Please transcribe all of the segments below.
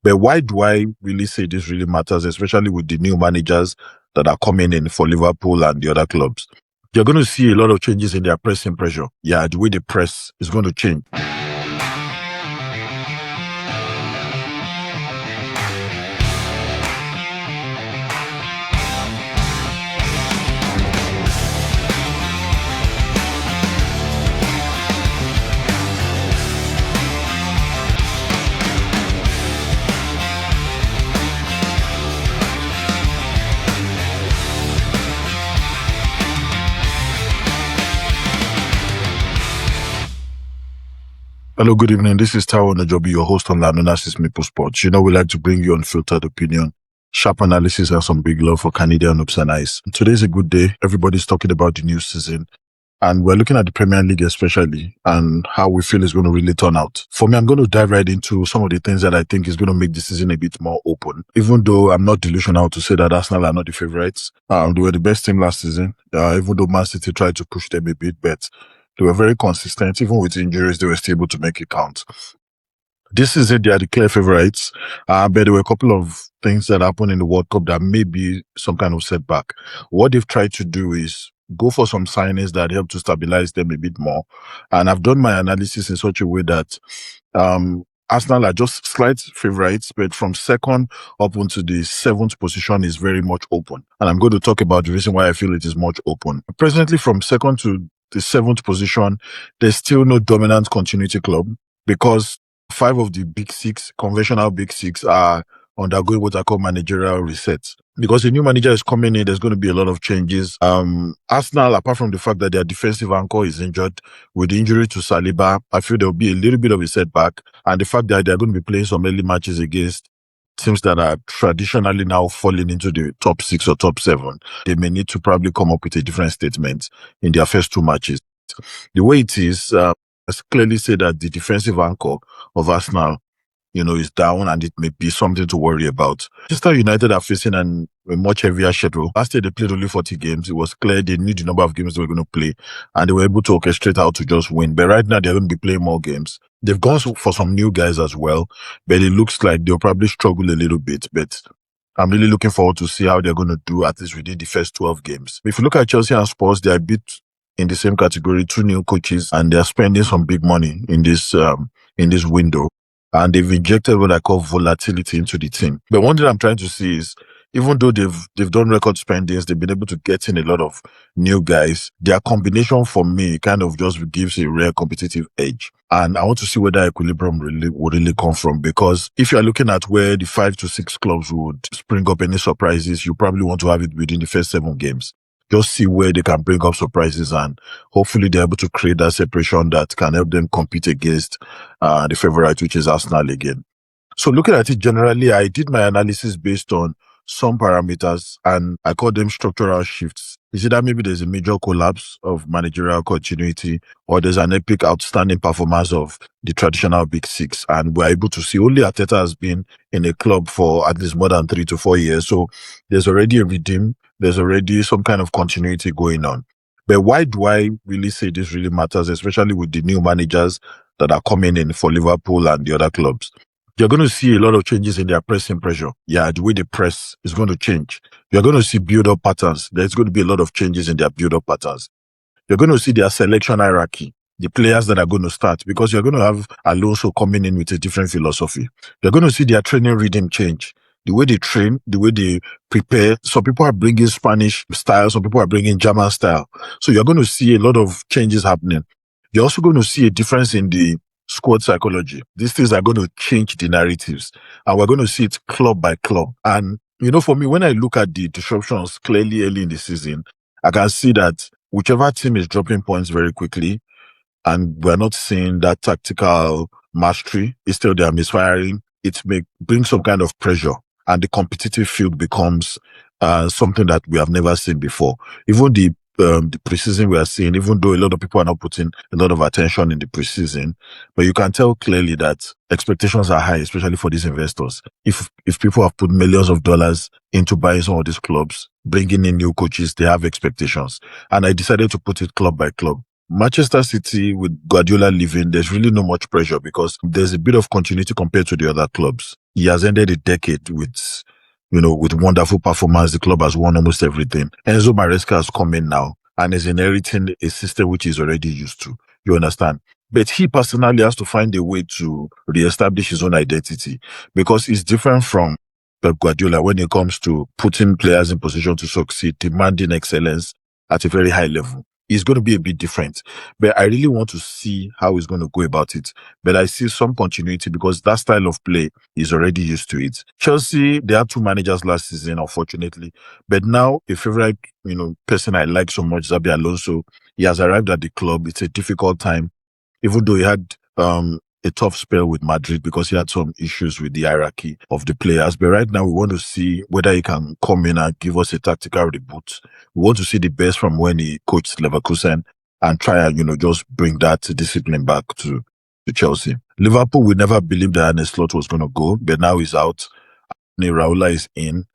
But why do I really say this really matters, especially with the new managers that are coming in for Liverpool and the other clubs? You're going to see a lot of changes in their pressing pressure. Yeah, the way they press is going to change. Hello, good evening. This is Taiwo Najobi, your host on Lanonasis Maple Sports. You know, we like to bring you unfiltered opinion, sharp analysis, and some big love for Canadian hoops and ice. Today's a good day. Everybody's talking about the new season. And we're looking at the Premier League especially and how we feel it's going to really turn out. For me, I'm going to dive right into some of the things that I think is going to make the season a bit more open. Even though I'm not delusional to say that Arsenal are not the favourites. They were the best team last season. Even though Man City tried to push them a bit, but they were very consistent. Even with injuries, they were still able to make it count. This season, they are the clear favourites, but there were a couple of things that happened in the World Cup that may be some kind of setback. What they've tried to do is go for some signings that help to stabilize them a bit more. And I've done my analysis in such a way that Arsenal are just slight favourites, but from second up into the 7th position is very much open. And I'm going to talk about the reason why I feel it is much open. Presently, from second to the 7th position, there's still no dominant continuity club because 5 of the big 6, conventional big 6, are undergoing what I call managerial resets. Because a new manager is coming in, there's going to be a lot of changes. Arsenal, apart from the fact that their defensive anchor is injured, with the injury to Saliba, I feel there will be a little bit of a setback. And the fact that they're going to be playing some early matches against teams that are traditionally now falling into the top 6 or top 7, they may need to probably come up with a different statement in their first 2 matches. The way it is, I clearly say that the defensive anchor of Arsenal, is down, and it may be something to worry about. Manchester United are facing a much heavier schedule. Last year, they played only 40 games. It was clear they knew the number of games they were going to play, and they were able to orchestrate how to just win. But right now, they're going to be playing more games. They've gone for some new guys as well, but it looks like they'll probably struggle a little bit. But I'm really looking forward to see how they're going to do, at least within the first 12 games. If you look at Chelsea and Spurs, they are a bit in the same category, 2 new coaches, and they're spending some big money in this window. And they've injected what I call volatility into the team. But one thing I'm trying to see is, even though they've done record spendings, they've been able to get in a lot of new guys. Their combination, for me, kind of just gives a rare competitive edge. And I want to see where that equilibrium would really come from. Because if you're looking at where the 5 to 6 clubs would spring up any surprises, you probably want to have it within the first 7 games. Just see where they can bring up surprises, and hopefully they're able to create that separation that can help them compete against the favorite, which is Arsenal again. So looking at it generally, I did my analysis based on some parameters, and I call them structural shifts. Is it that maybe there's a major collapse of managerial continuity, or there's an epic outstanding performance of the traditional big 6, and we're able to see only Arteta has been in a club for at least more than 3 to 4 years. So there's already a redeem. There's already some kind of continuity going on. But why do I really say this really matters, especially with the new managers that are coming in for Liverpool and the other clubs? You're going to see a lot of changes in their pressing pressure. Yeah, the way they press is going to change. You're going to see build-up patterns. There's going to be a lot of changes in their build-up patterns. You're going to see their selection hierarchy, the players that are going to start, because you're going to have Alonso coming in with a different philosophy. You're going to see their training rhythm change. The way they train, the way they prepare. Some people are bringing Spanish style, some people are bringing German style. So you're going to see a lot of changes happening. You're also going to see a difference in the squad psychology. These things are going to change the narratives, and we're going to see it club by club. And, for me, when I look at the disruptions clearly early in the season, I can see that whichever team is dropping points very quickly, and we're not seeing that tactical mastery, instead they are misfiring, it may bring some kind of pressure, and the competitive field becomes something that we have never seen before. Even the preseason we are seeing, even though a lot of people are not putting a lot of attention in the preseason, but you can tell clearly that expectations are high, especially for these investors. If people have put millions of dollars into buying some of these clubs, bringing in new coaches, they have expectations. And I decided to put it club by club. Manchester City, with Guardiola leaving, there's really no much pressure because there's a bit of continuity compared to the other clubs. he has ended a decade with, with wonderful performance. The club has won almost everything. Enzo Maresca has come in now and is inheriting a system which he's already used to. You understand? But he personally has to find a way to reestablish his own identity because it's different from Pep Guardiola when it comes to putting players in position to succeed, demanding excellence at a very high level. It's going to be a bit different. But I really want to see how he's going to go about it. But I see some continuity because that style of play is already used to it. Chelsea, they had two managers last season, unfortunately. But now a favorite, person I like so much, Xabi Alonso, he has arrived at the club. It's a difficult time, even though he had a tough spell with Madrid because he had some issues with the hierarchy of the players. But right now, we want to see whether he can come in and give us a tactical reboot. We want to see the best from when he coached Leverkusen and try and, just bring that discipline back to Chelsea. Liverpool, we never believed that Arne Slot was going to go, but now he's out. Raula is in.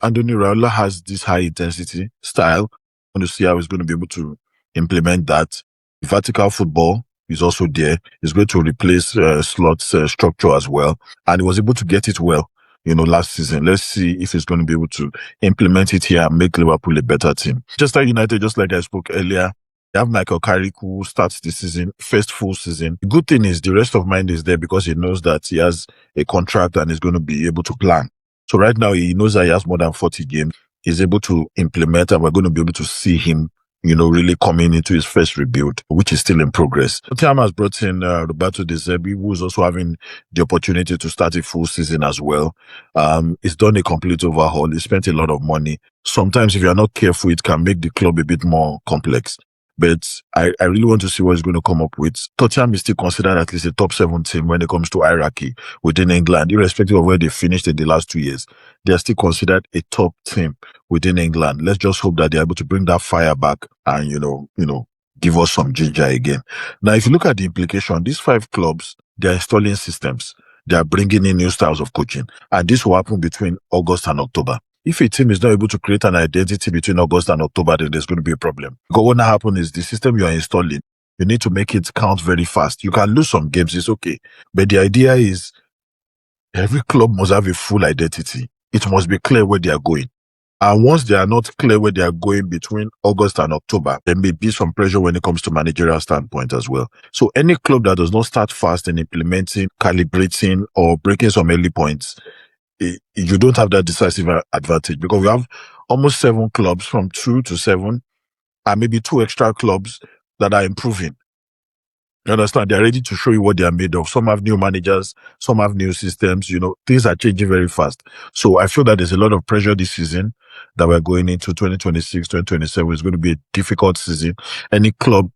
Anthony Raula has this high intensity style. I want to see how he's going to be able to implement that. Vertical football is also there. He's going to replace Slot's structure as well. And he was able to get it well, last season. Let's see if he's going to be able to implement it here and make Liverpool a better team. Manchester United, just like I spoke earlier, they have Michael Carrick who starts the season, first full season. The good thing is the rest of mind is there because he knows that he has a contract and is going to be able to plan. So right now he knows that he has more than 40 games. He's able to implement and we're going to be able to see him, really coming into his first rebuild, which is still in progress. Tottenham has brought in Roberto De Zerbi, who is also having the opportunity to start a full season as well. He's done a complete overhaul. He spent a lot of money. Sometimes if you're not careful, it can make the club a bit more complex. But I really want to see what he's going to come up with. Tottenham is still considered at least a top 7 team when it comes to hierarchy within England, irrespective of where they finished in the last 2 years. They are still considered a top team within England. Let's just hope that they're able to bring that fire back and, give us some ginger again. Now, if you look at the implication, these 5 clubs, they're installing systems. They are bringing in new styles of coaching. And this will happen between August and October. If a team is not able to create an identity between August and October, then there's going to be a problem. Because what will happen is the system you are installing, you need to make it count very fast. You can lose some games, it's okay. But the idea is every club must have a full identity. It must be clear where they are going. And once they are not clear where they are going between August and October, there may be some pressure when it comes to managerial standpoint as well. So any club that does not start fast in implementing, calibrating, or breaking some early points, you don't have that decisive advantage because we have almost 7 clubs from 2 to 7 and maybe 2 extra clubs that are improving. You understand? They're ready to show you what they are made of. Some have new managers, some have new systems, things are changing very fast. So I feel that there's a lot of pressure this season that we're going into 2026, 2027. It's going to be a difficult season. Any club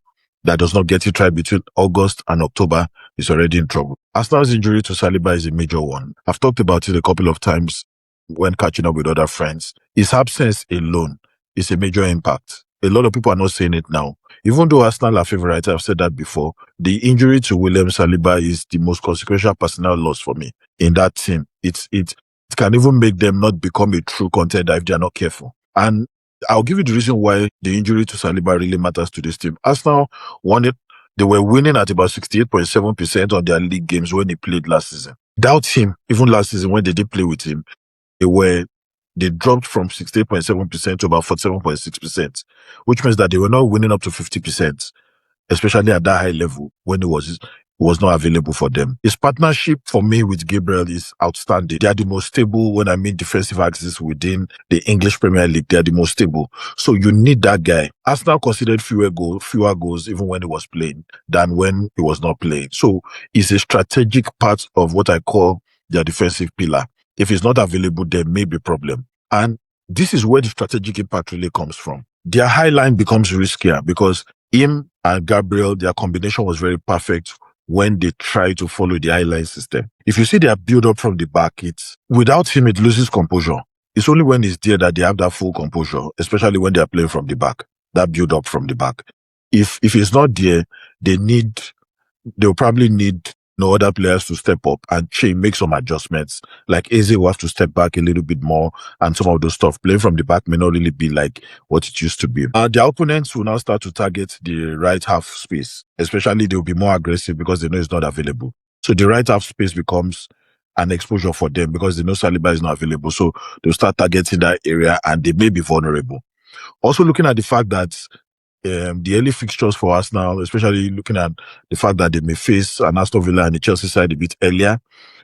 that does not get it right between August and October is already in trouble. Arsenal's injury to Saliba is a major one. I've talked about it a couple of times when catching up with other friends. His absence alone is a major impact. A lot of people are not saying it now. Even though Arsenal are favourite, I've said that before, the injury to William Saliba is the most consequential personal loss for me in that team. It can even make them not become a true contender if they are not careful. And I'll give you the reason why the injury to Saliba really matters to this team. Arsenal won it. They were winning at about 68.7% on their league games when they played last season. Without him, even last season when they did play with him, they dropped from 68.7% to about 47.6%, which means that they were not winning up to 50%, especially at that high level when it was not available for them. His partnership for me with Gabriel is outstanding. They are the most stable when I mean defensive axis within the English Premier League. They are the most stable. So you need that guy. Arsenal considered fewer goals even when he was playing than when he was not playing. So it's a strategic part of what I call their defensive pillar. If it's not available, there may be a problem. And this is where the strategic impact really comes from. Their high line becomes riskier because him and Gabriel, their combination was very perfect when they try to follow the high line system. If you see their build up from the back, without him, it loses composure. It's only when he's there that they have that full composure, especially when they are playing from the back, that build up from the back. If he's not there, they'll probably need other players to step up and make some adjustments. Like Eze will have to step back a little bit more and some of those stuff. Playing from the back may not really be like what it used to be. Their opponents will now start to target the right half space. Especially they'll be more aggressive because they know it's not available. So the right half space becomes an exposure for them because they know Saliba is not available. So they'll start targeting that area and they may be vulnerable. Also looking at the fact that the early fixtures for Arsenal, especially looking at the fact that they may face an Aston Villa and the Chelsea side a bit earlier,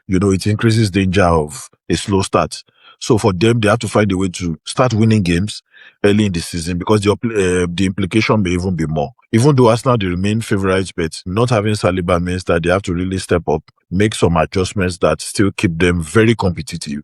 it increases danger of a slow start. So for them, they have to find a way to start winning games early in the season because the implication may even be more. Even though Arsenal they remain favourites, but not having Saliba means that they have to really step up, make some adjustments that still keep them very competitive.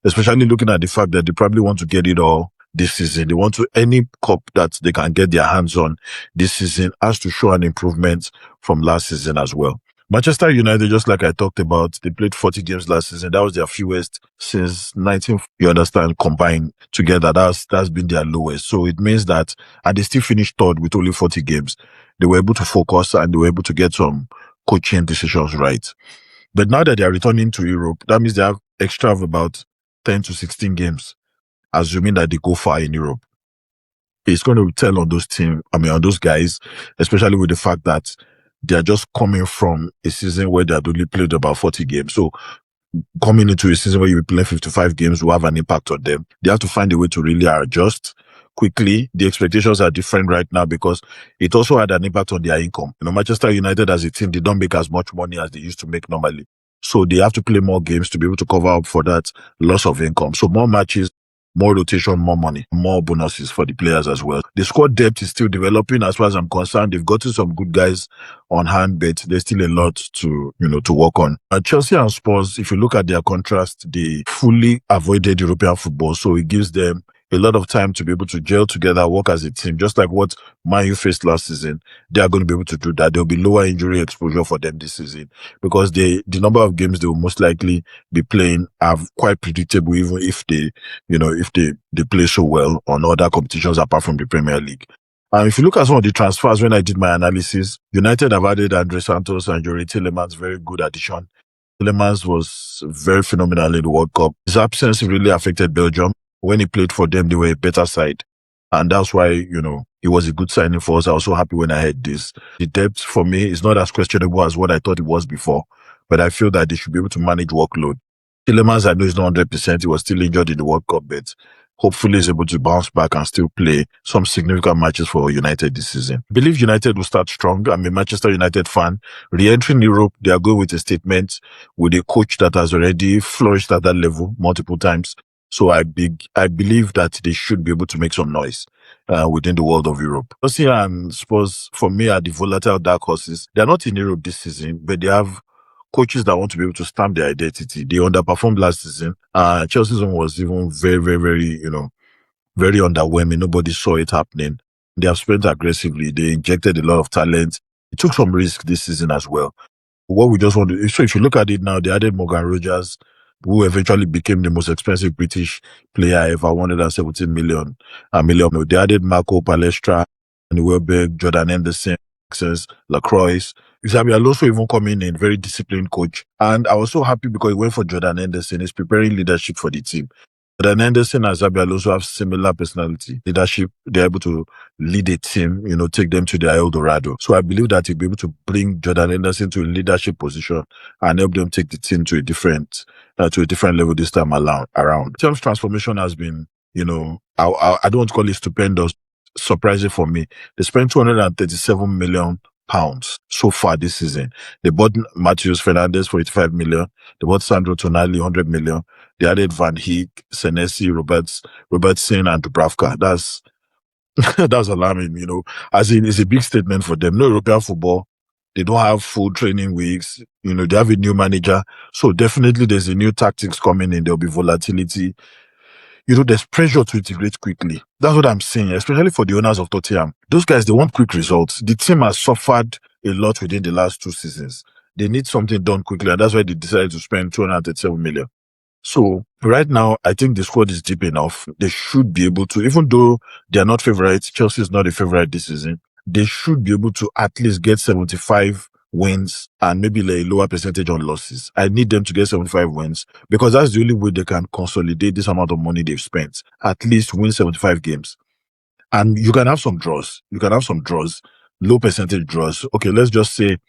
Especially looking at the fact that they probably want to get it all this season. They want to any cup that they can get their hands on this season has to show an improvement from last season as well. Manchester United, just like I talked about, they played 40 games last season. That was their fewest since 19, you understand, combined together. That's been their lowest. So it means that, and they still finished third with only 40 games. They were able to focus and they were able to get some coaching decisions right. But now that they are returning to Europe, that means they have extra of about 10 to 16 games, assuming that they go far in Europe. It's going to tell on on those guys, especially with the fact that they're just coming from a season where they had only played about 40 games. So coming into a season where you play 55 games will have an impact on them. They have to find a way to really adjust quickly. The expectations are different right now because it also had an impact on their income. Manchester United as a team, they don't make as much money as they used to make normally. So they have to play more games to be able to cover up for that loss of income. So more matches, more rotation, more money, more bonuses for the players as well. The squad depth is still developing as far as I'm concerned. They've gotten some good guys on hand, but there's still a lot to work on. Chelsea and Spurs, if you look at their contrast, they fully avoided European football. So it gives them a lot of time to be able to gel together, work as a team, just like what Man U faced last season. They are going to be able to do that. There'll be lower injury exposure for them this season because the number of games they will most likely be playing are quite predictable, even if they play so well on other competitions apart from the Premier League. And if you look at some of the transfers, when I did my analysis, United have added Andre Santos and Youri Tielemans, very good addition. Tielemans was very phenomenal in the World Cup. His absence really affected Belgium. When he played for them, they were a better side. And that's why, it was a good signing for us. I was so happy when I heard this. The depth for me is not as questionable as what I thought it was before, but I feel that they should be able to manage workload. Tielemans, I know he's not 100%. He was still injured in the World Cup, but hopefully he's able to bounce back and still play some significant matches for United this season. I believe United will start strong. I'm a Manchester United fan. Re-entering Europe, they are going with a statement with a coach that has already flourished at that level multiple times. So I believe that they should be able to make some noise within the world of Europe. Chelsea and Spurs, for me, are the volatile dark horses. They're not in Europe this season, but they have coaches that want to be able to stamp their identity. They underperformed last season. Chelsea's one was even very, very, very, very underwhelming. Nobody saw it happening. They have spent aggressively. They injected a lot of talent. It took some risk this season as well. What we just want to, so if you look at it now, they added Morgan Rogers, who eventually became the most expensive British player ever, 117 million. They added Marco Palestra, and Welbeck, Jordan Henderson, Lacroix. Xabi Alonso even coming in, very disciplined coach. And I was so happy because he went for Jordan Henderson. He's preparing leadership for the team. Jordan Henderson and Xabi Alonso have similar personality, leadership. They're able to lead a team, take them to their El Dorado. So I believe that he'll be able to bring Jordan Henderson to a leadership position and help them take the team to a different level this time around. Team's transformation has been, I don't want to call it stupendous, surprising for me. They spent 237 million pounds so far this season. They bought Matheus Fernandes for 85 million. They bought Sandro Tonali 100 million. They added Van Heek, Senesi, Robertson, and Dubravka. That's alarming, as in it's a big statement for them. No European football. They don't have full training weeks. They have a new manager. So definitely there's a new tactics coming in. There'll be volatility. There's pressure to integrate quickly. That's what I'm saying, especially for the owners of Tottenham. Those guys, they want quick results. The team has suffered a lot within the last 2 seasons. They need something done quickly, and that's why they decided to spend 237 million. So right now, I think the squad is deep enough. They should be able to, even though they are not favorites, Chelsea is not a favorite this season, they should be able to at least get 75 wins and maybe a lower percentage on losses. I need them to get 75 wins because that's the only way they can consolidate this amount of money they've spent. At least win 75 games. And you can have some draws. Low percentage draws. Okay, let's just say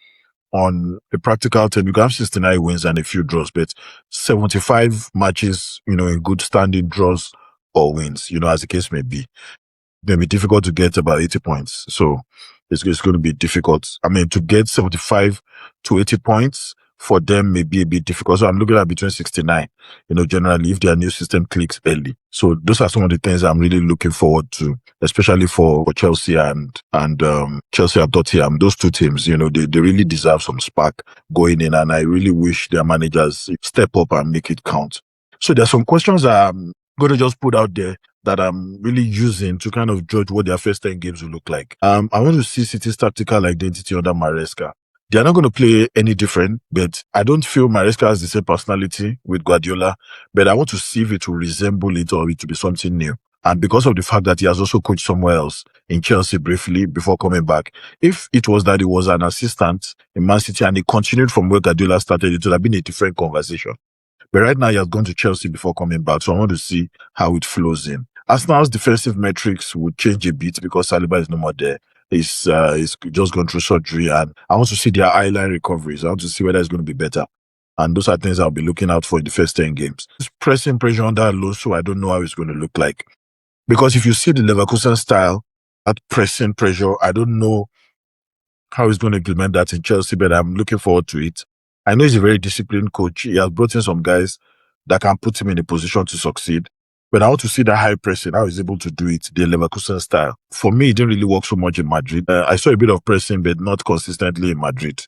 on a practical term, you can have 69 wins and a few draws, but 75 matches, in good standing, draws or wins, as the case may be. May be difficult to get about 80 points. So it's going to be difficult. I mean, to get 75 to 80 points for them may be a bit difficult. So I'm looking at between 69, generally if their new system clicks early. So those are some of the things I'm really looking forward to, especially for Chelsea and Chelsea and Tottenham. Those two teams, they really deserve some spark going in. And I really wish their managers step up and make it count. So there's some questions I'm going to just put out there that I'm really using to kind of judge what their first 10 games will look like. I want to see City's tactical identity under Maresca. They're not going to play any different, but I don't feel Maresca has the same personality with Guardiola, but I want to see if it will resemble it or it will be something new. And because of the fact that he has also coached somewhere else in Chelsea briefly before coming back, if it was that he was an assistant in Man City and he continued from where Guardiola started, it would have been a different conversation. But right now, he has gone to Chelsea before coming back, so I want to see how it flows in. Arsenal's defensive metrics would change a bit because Saliba is no more there. He's just gone through surgery, and I want to see their eye-line recoveries. I want to see whether it's going to be better. And those are things I'll be looking out for in the first 10 games. This pressing pressure under Alonso, I don't know how it's going to look like. Because if you see the Leverkusen style, that pressing pressure, I don't know how he's going to implement that in Chelsea, but I'm looking forward to it. I know he's a very disciplined coach. He has brought in some guys that can put him in a position to succeed. But I want to see that high pressing, how he's able to do it, the Leverkusen style. For me, it didn't really work so much in Madrid. I saw a bit of pressing, but not consistently in Madrid.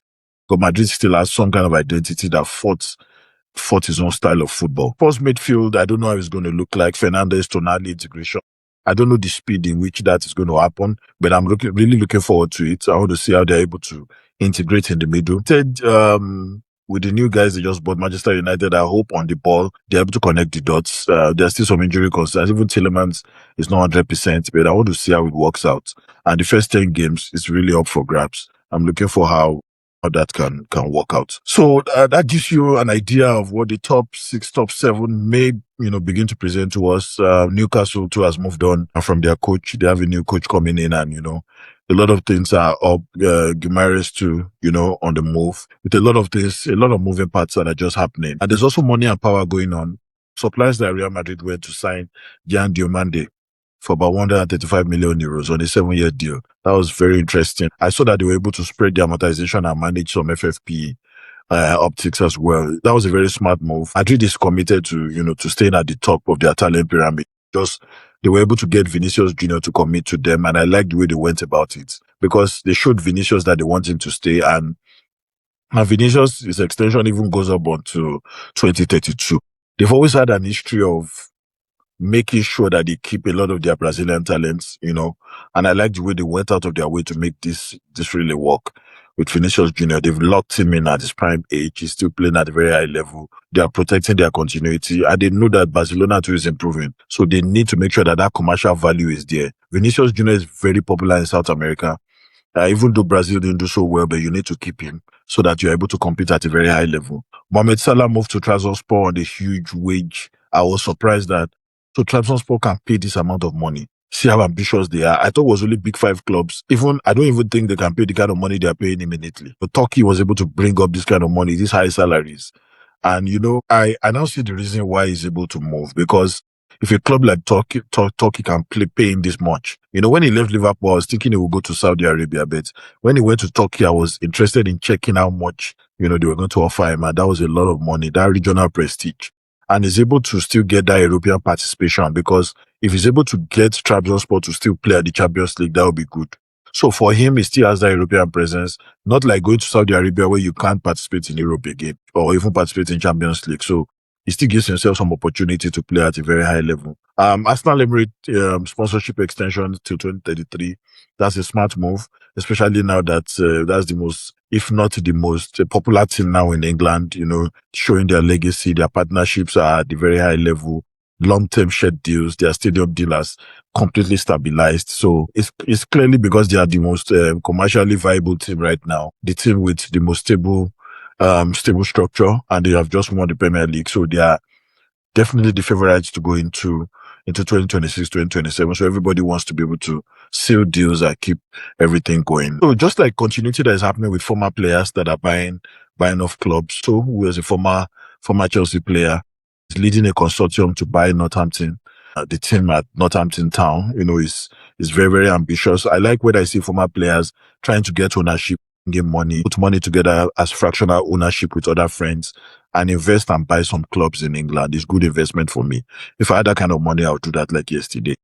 But Madrid still has some kind of identity that fought his own style of football. First midfield, I don't know how it's going to look like. Fernandes, Tonali integration. I don't know the speed in which that is going to happen, but I'm really looking forward to it. I want to see how they're able to integrate in the middle. With the new guys they just bought, Manchester United, I hope on the ball, they're able to connect the dots. There's still some injury concerns. Even Tielemans is not 100%, but I want to see how it works out. And the first 10 games is really up for grabs. I'm looking for how that can work out. So that gives you an idea of what the top 6, top 7 may, begin to present to us. Newcastle too has moved on from their coach. They have a new coach coming in and, a lot of things are up. Guimaraes too, on the move. With a lot of things, a lot of moving parts that are just happening. And there's also money and power going on. Suppliers that Real Madrid were to sign Jan Diomande for about 135 million euros on a 7-year deal. That was very interesting. I saw that they were able to spread the amortization and manage some FFP optics as well. That was a very smart move. Madrid is committed to, to staying at the top of their talent pyramid. They were able to get Vinicius Jr. to commit to them, and I like the way they went about it because they showed Vinicius that they want him to stay, and Vinicius, his extension even goes up onto 2032. They've always had an history of making sure that they keep a lot of their Brazilian talents, and I like the way they went out of their way to make this really work. With Vinicius Jr., they've locked him in at his prime age. He's still playing at a very high level. They are protecting their continuity, and they know that Barcelona too is improving. So they need to make sure that commercial value is there. Vinicius Jr. is very popular in South America. Even though Brazil didn't do so well, but you need to keep him so that you're able to compete at a very high level. Mohamed Salah moved to Trabzonspor on a huge wage. I was surprised that Trabzonspor can pay this amount of money. See how ambitious they are. I thought it was only big 5 clubs. I don't even think they can pay the kind of money they are paying immediately. But Turkey was able to bring up this kind of money, these high salaries. And, I now see the reason why he's able to move, because if a club like Turkey can pay him this much. When he left Liverpool, I was thinking he would go to Saudi Arabia, but when he went to Turkey, I was interested in checking how much, they were going to offer him. And that was a lot of money, that regional prestige. And he's able to still get that European participation, because if he's able to get Trabzonspor to still play at the Champions League, that would be good. So for him, he still has that European presence, not like going to Saudi Arabia where you can't participate in Europe again or even participate in Champions League. So he still gives himself some opportunity to play at a very high level. Arsenal Emirates sponsorship extension till 2033. That's a smart move, especially now that that's the most, if not the most popular team now in England, showing their legacy. Their partnerships are at the very high level. Long-term shared deals, their stadium dealers completely stabilized. So it's clearly because they are the most commercially viable team right now. The team with the most stable structure, and they have just won the Premier League. So they are definitely the favorites to go into 2026, 2027. So everybody wants to be able to seal deals that keep everything going. So just like continuity that is happening with former players that are buying off clubs. So who is a former Chelsea player is leading a consortium to buy Northampton. The team at Northampton Town, is very, very ambitious. I like when I see former players trying to get ownership, get money, put money together as fractional ownership with other friends and invest and buy some clubs in England. It's good investment for me. If I had that kind of money, I would do that like yesterday.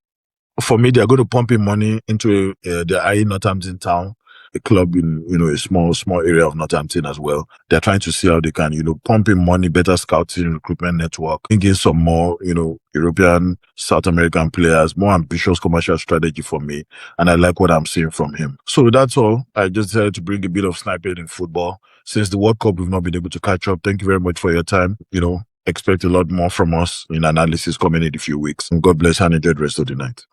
For me, they're going to pump in money into the IE Northampton Town, a club in, a small area of Northampton as well. They're trying to see how they can, pump in money, better scouting, recruitment network, bring in some more, European, South American players, more ambitious commercial strategy for me. And I like what I'm seeing from him. So that's all. I just decided to bring a bit of snippet in football. Since the World Cup, we've not been able to catch up. Thank you very much for your time. Expect a lot more from us in analysis coming in a few weeks. And God bless and enjoy the rest of the night.